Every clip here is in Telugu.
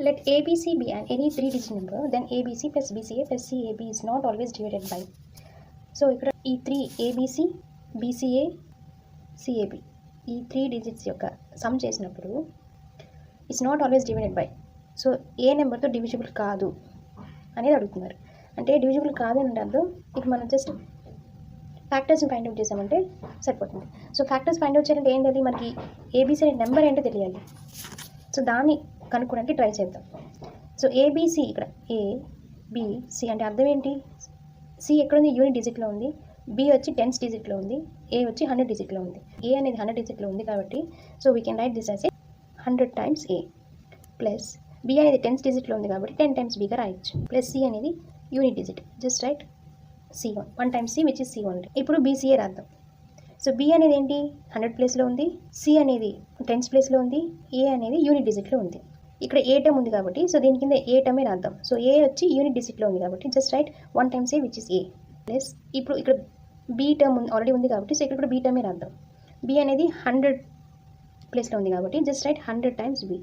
Let ABC be any 3-digit number, then ABC plus BCA plus CAB is not always divided by. So ఇక్కడ ఈ 3 ABC, BCA, CAB ఈ 3 డిజిట్స్ యొక్క సమ్ చేసినప్పుడు it's not always divided by. So ఏ నెంబర్తో డివిజిబుల్ కాదు అనేది అడుగుతున్నారు. అంటే డివిజిబుల్ కాదు అని అర్థం ఇక మనం జస్ట్ ఫ్యాక్టర్స్ని ఫైండ్ అవుట్ చేసామంటే సరిపోతుంది. సో ఫ్యాక్టర్స్ ఫైండ్ అవుట్ చేయాలంటే ఏం తెలియాలి, మనకి ఏబీసీ అనే నెంబర్ ఏంటో తెలియాలి. సో దాన్ని కనుక్కోవడానికి ట్రై చేద్దాం. సో ఏబీసీ ఇక్కడ ఏబిసి అంటే అర్థం ఏంటి, సి ఎక్కడుంది, యూనిట్ డిజిట్లో ఉంది, బి వచ్చి 10th డిజిట్లో ఉంది, ఏ వచ్చి 100 డిజిట్లో ఉంది. ఏ అనేది 100 డిజిట్లో ఉంది కాబట్టి so we can write this as 100 times A plus B అనేది 10th డిజిట్లో ఉంది కాబట్టి 10 times బీగా రాయొచ్చు, ప్లస్ సి అనేది unit digit, just write C1 1 times C which is C only. ఇప్పుడు BCA రాద్దాం. సో B అనేది ఏంటి 100 ప్లేస్లో ఉంది, C అనేది 10th ప్లేస్లో ఉంది, A అనేది యూనిట్ డిజిట్లో ఉంది. ఇక్కడ ఏ టర్మ్ ఉంది కాబట్టి సో దీని కింద ఏ టర్మే రాద్దాం. సో ఏ వచ్చి యూనిట్ డిజిట్లో ఉంది కాబట్టి just right 1 times A which is A plus ఇప్పుడు ఇక్కడ B టర్మ్ ఆల్రెడీ ఉంది కాబట్టి సో ఇక్కడ కూడా B టర్మే రాద్దాం. B అనేది 100 ప్లేస్లో ఉంది కాబట్టి just right 100 times B.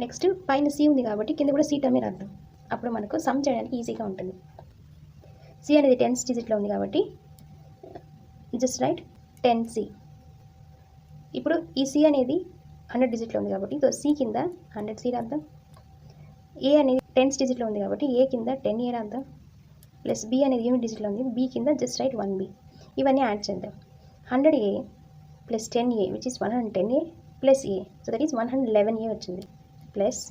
Next పైన C ఉంది కాబట్టి కింద కూడా C టర్మే రాద్దాం. అప్పుడు మనకు సమ్ చేయడానికి ఈజీగా ఉంటుంది. C అనేది 10th డిజిట్లో ఉంది కాబట్టి జస్ట్ రైట్ 10C. ఇప్పుడు ఈ C అనేది 100 డిజిట్లో ఉంది కాబట్టి సో C కింద 100C రాద్దాం. A అనేది 10th డిజిట్లో ఉంది కాబట్టి A కింద 10A రాద్దాం, ప్లస్ B అనేది యూనిట్ డిజిట్లో ఉంది, B కింద జస్ట్ రైట్ 1B. ఇవన్నీ యాడ్ చేద్దాం. 100A plus 10A which is 110A plus A, so that is 111A వచ్చింది. ప్లస్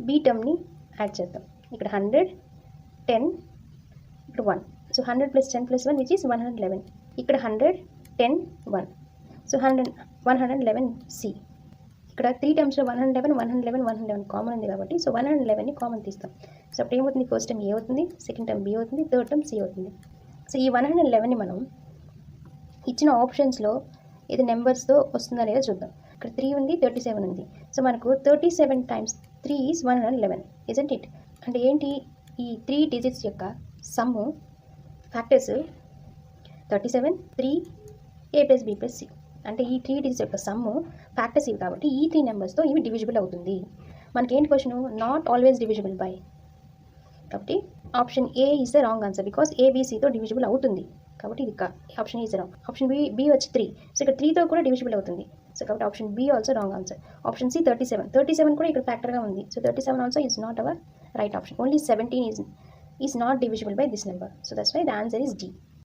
B టర్మ్ని యాడ్ చేద్దాం. ఇక్కడ 100 10 ఇక్కడ 1, so 100 plus 10 plus 1 which is 111. ఇక్కడ 100 10 1, సో 111C. ఇక్కడ 3 టర్మ్స్లో 111 111 111 కామన్ ఉంది కాబట్టి సో 111ని కామన్ తీస్తాం. సో అప్పుడు ఏమవుతుంది, ఫస్ట్ టర్మ్ ఏ అవుతుంది, సెకండ్ టర్మ్ బి అవుతుంది, థర్డ్ టర్మ్ సి అవుతుంది. సో ఈ 111ని మనం ఇచ్చిన ఆప్షన్స్లో ఇది నెంబర్స్తో వస్తుందా లేదా చూద్దాం. ఇక్కడ 3 ఉంది, 37 ఉంది. సో మనకు 37 times 3 ఈజ్ 111, ఇజంట్ ఇట్? అంటే ఏంటి, ఈ 3 డిజిట్స్ యొక్క some factors 37 3 A plus B plus C. అంటే ఈ 3 డిజిట్స్ యొక్క సమ్ ఫ్యాక్టర్స్ ఇవి కాబట్టి ఈ 3 నెంబర్స్తో ఇవి డివిజిబుల్ అవుతుంది. మనకేంటి question, not always divisible by, కాబట్టి option A is the wrong answer because ఏబీసీతో డివిజిబుల్ అవుతుంది కాబట్టి ఇది option is wrong. Option B వచ్చి 3, సో ఇక్కడ 3తో కూడా డివిజిబుల్ అవుతుంది, సో కాబట్టి option B also wrong answer. Option C 37 కూడా ఇక్కడ ఫ్యాక్టర్గా ఉంది, so 37 also is not our right option. Only 17 is not divisible by this number, so that's why the answer is D.